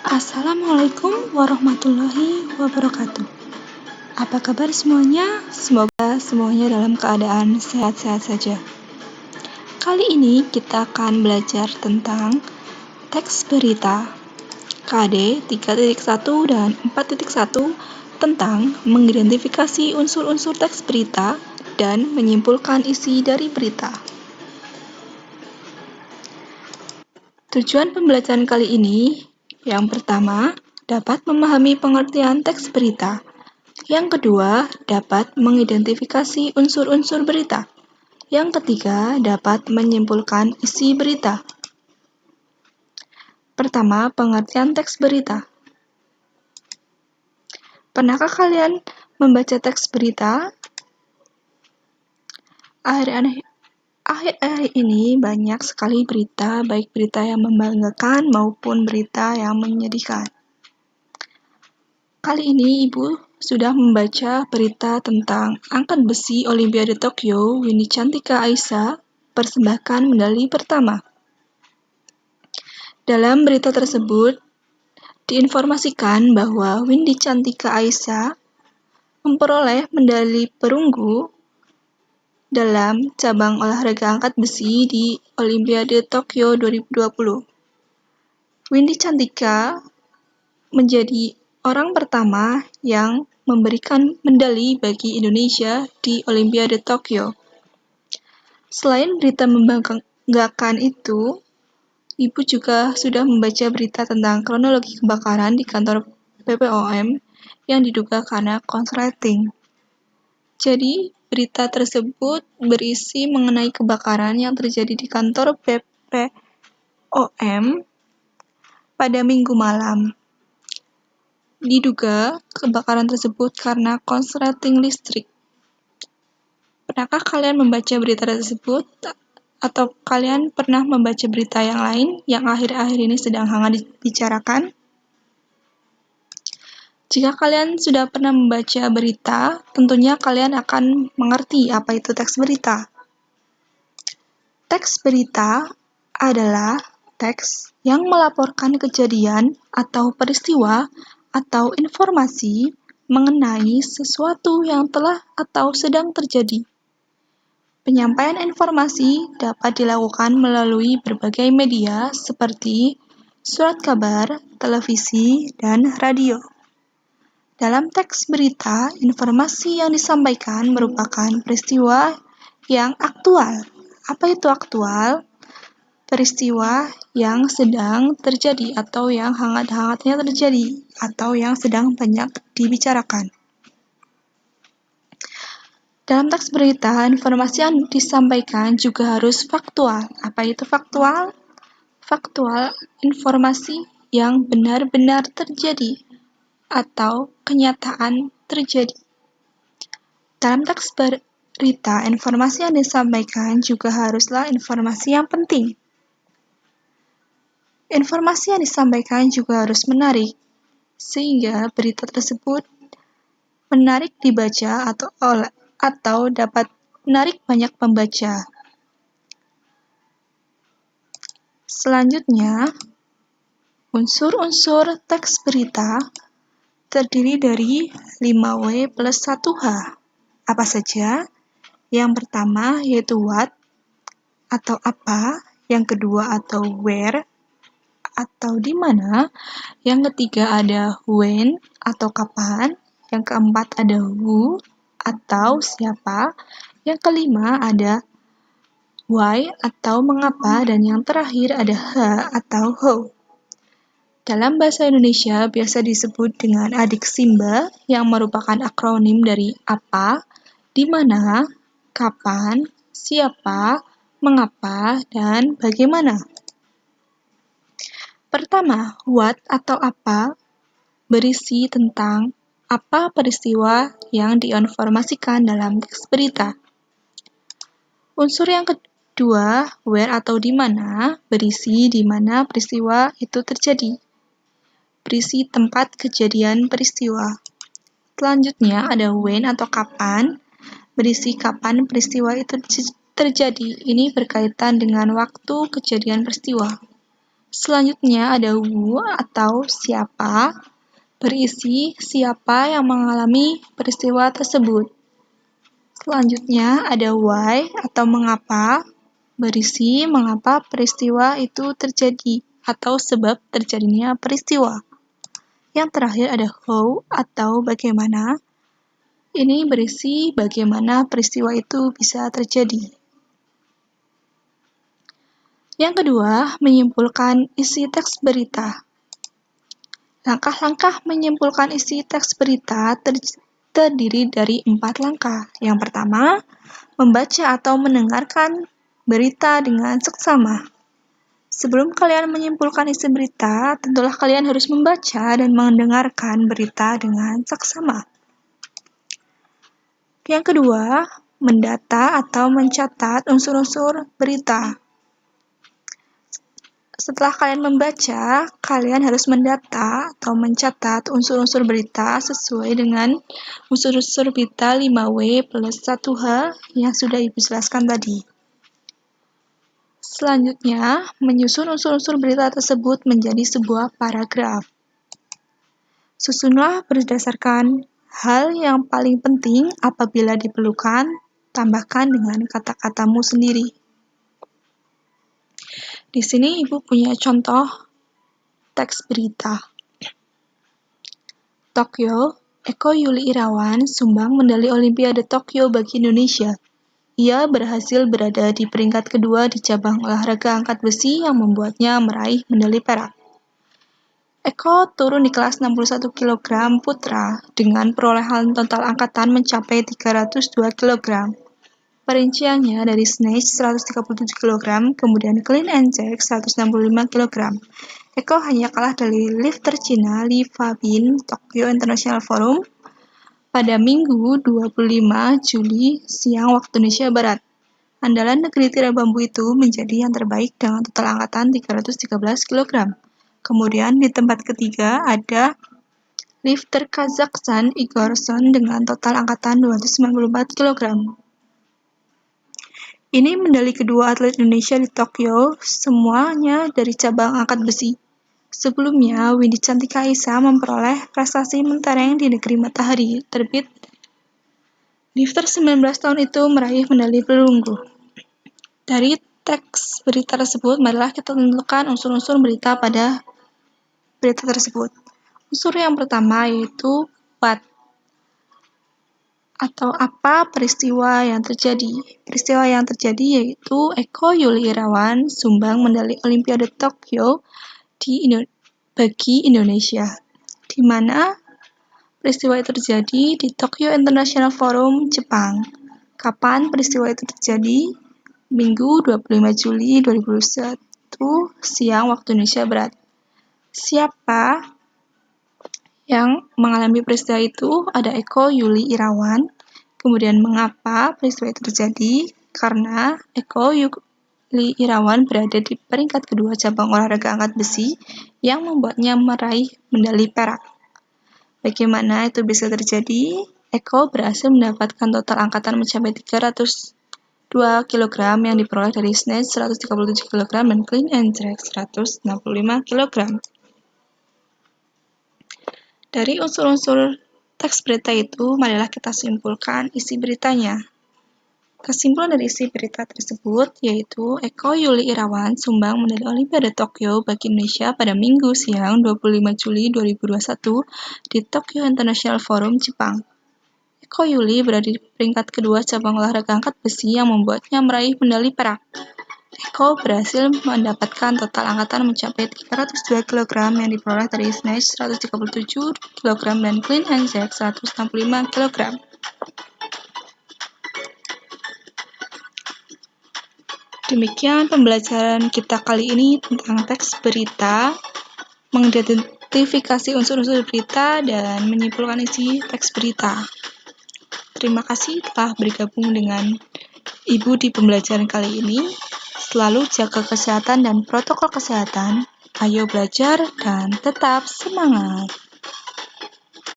Assalamualaikum warahmatullahi wabarakatuh. Apa kabar semuanya? Semoga semuanya dalam keadaan sehat-sehat saja. Kali ini kita akan belajar tentang teks berita KD 3.1 dan 4.1 tentang mengidentifikasi unsur-unsur teks berita dan menyimpulkan isi dari berita. Tujuan pembelajaran kali ini, yang pertama, dapat memahami pengertian teks berita. Yang kedua, dapat mengidentifikasi unsur-unsur berita. Yang ketiga, dapat menyimpulkan isi berita. Pertama, pengertian teks berita. Pernahkah kalian membaca teks berita? Akhir-akhir ini banyak sekali berita, baik berita yang membanggakan maupun berita yang menyedihkan. Kali ini Ibu sudah membaca berita tentang angkat besi Olimpiade Tokyo, Windy Cantika Aisha persembahkan medali pertama. Dalam berita tersebut, diinformasikan bahwa Windy Cantika Aisha memperoleh medali perunggu dalam cabang olahraga angkat besi di Olimpiade Tokyo 2020. Windy Cantika menjadi orang pertama yang memberikan medali bagi Indonesia di Olimpiade Tokyo. Selain berita membanggakan itu, Ibu juga sudah membaca berita tentang kronologi kebakaran di kantor BPOM yang diduga karena korsleting. Jadi, berita tersebut berisi mengenai kebakaran yang terjadi di kantor BPOM pada Minggu malam. Diduga kebakaran tersebut karena korsleting listrik. Pernahkah kalian membaca berita tersebut? Atau kalian pernah membaca berita yang lain yang akhir-akhir ini sedang hangat dibicarakan? Jika kalian sudah pernah membaca berita, tentunya kalian akan mengerti apa itu teks berita. Teks berita adalah teks yang melaporkan kejadian atau peristiwa atau informasi mengenai sesuatu yang telah atau sedang terjadi. Penyampaian informasi dapat dilakukan melalui berbagai media seperti surat kabar, televisi, dan radio. Dalam teks berita, informasi yang disampaikan merupakan peristiwa yang aktual. Apa itu aktual? Peristiwa yang sedang terjadi atau yang hangat-hangatnya terjadi atau yang sedang banyak dibicarakan. Dalam teks berita, informasi yang disampaikan juga harus faktual. Apa itu faktual? Faktual, informasi yang benar-benar terjadi atau kenyataan terjadi. Dalam teks berita, informasi yang disampaikan juga haruslah informasi yang penting. Informasi yang disampaikan juga harus menarik, sehingga berita tersebut menarik dibaca atau dapat menarik banyak pembaca. Selanjutnya, unsur-unsur teks berita terdiri dari 5W plus 1H. Apa saja? Yang pertama yaitu what atau apa, yang kedua atau where atau di mana, yang ketiga ada when atau kapan, yang keempat ada who atau siapa, yang kelima ada why atau mengapa, dan yang terakhir ada atau how. Dalam bahasa Indonesia biasa disebut dengan adik Simba yang merupakan akronim dari apa, di mana, kapan, siapa, mengapa, dan bagaimana. Pertama, what atau apa berisi tentang apa peristiwa yang diinformasikan dalam teks berita. Unsur yang kedua, where atau di mana, berisi di mana peristiwa itu terjadi. Berisi tempat kejadian peristiwa. Selanjutnya ada when atau kapan, berisi kapan peristiwa itu terjadi. Ini berkaitan dengan waktu kejadian peristiwa. Selanjutnya ada who atau siapa, berisi siapa yang mengalami peristiwa tersebut. Selanjutnya ada why atau mengapa, berisi mengapa peristiwa itu terjadi atau sebab terjadinya peristiwa. Yang terakhir ada how atau bagaimana, ini berisi bagaimana peristiwa itu bisa terjadi. Yang kedua, menyimpulkan isi teks berita. Langkah-langkah menyimpulkan isi teks berita terdiri dari 4 langkah. Yang pertama, membaca atau mendengarkan berita dengan seksama. Sebelum kalian menyimpulkan isi berita, tentulah kalian harus membaca dan mendengarkan berita dengan seksama. Yang kedua, mendata atau mencatat unsur-unsur berita. Setelah kalian membaca, kalian harus mendata atau mencatat unsur-unsur berita sesuai dengan unsur-unsur berita 5W plus 1H yang sudah Ibu jelaskan tadi. Selanjutnya, menyusun unsur-unsur berita tersebut menjadi sebuah paragraf. Susunlah berdasarkan hal yang paling penting apabila diperlukan, tambahkan dengan kata-katamu sendiri. Di sini Ibu punya contoh teks berita. Tokyo, Eko Yuli Irawan sumbang medali Olimpiade Tokyo bagi Indonesia. Ia berhasil berada di peringkat kedua di cabang olahraga angkat besi yang membuatnya meraih medali perak. Eko turun di kelas 61 kg putra dengan perolehan total angkatan mencapai 302 kg. Perinciannya dari snatch 137 kg, kemudian clean and jerk 165 kg. Eko hanya kalah dari lifter Cina Li Fabin Tokyo International Forum pada Minggu 25 Juli siang waktu Indonesia Barat. Andalan negeri tirai bambu itu menjadi yang terbaik dengan total angkatan 313 kg. Kemudian di tempat ketiga ada lifter Kazakhstan Igor Son dengan total angkatan 294 kg. Ini medali kedua atlet Indonesia di Tokyo, semuanya dari cabang angkat besi. Sebelumnya, Windy Cantika Aisha memperoleh prestasi mentereng di negeri matahari terbit. Lifter 19 tahun itu meraih medali perunggu. Dari teks berita tersebut, marilah kita tentukan unsur-unsur berita pada berita tersebut. Unsur yang pertama yaitu what atau apa peristiwa yang terjadi. Peristiwa yang terjadi yaitu Eko Yuli Irawan sumbang medali Olimpiade Tokyo bagi Indonesia, di mana peristiwa itu terjadi di Tokyo International Forum, Jepang. Kapan peristiwa itu terjadi? Minggu 25 Juli 2021 siang waktu Indonesia Barat. Siapa yang mengalami peristiwa itu? Ada Eko Yuli Irawan. Kemudian mengapa peristiwa itu terjadi? Karena Eko Yuli Irawan berada di peringkat kedua cabang olahraga angkat besi yang membuatnya meraih medali perak. Bagaimana itu bisa terjadi? Eko berhasil mendapatkan total angkatan mencapai 302 kg yang diperoleh dari snatch 137 kg dan clean and jerk 165 kg. Dari unsur-unsur teks berita itu, marilah kita simpulkan isi beritanya. Kesimpulan dari isi berita tersebut yaitu Eko Yuli Irawan sumbang medali Olimpiade Tokyo bagi Indonesia pada Minggu siang 25 Juli 2021 di Tokyo International Forum, Jepang. Eko Yuli berada di peringkat kedua cabang olahraga angkat besi yang membuatnya meraih medali perak. Eko berhasil mendapatkan total angkatan mencapai 302 kg yang diperoleh dari snatch 137 kg dan clean and jerk 165 kg. Demikian pembelajaran kita kali ini tentang teks berita, mengidentifikasi unsur-unsur berita, dan menyimpulkan isi teks berita. Terima kasih telah bergabung dengan Ibu di pembelajaran kali ini. Selalu jaga kesehatan dan protokol kesehatan. Ayo belajar dan tetap semangat.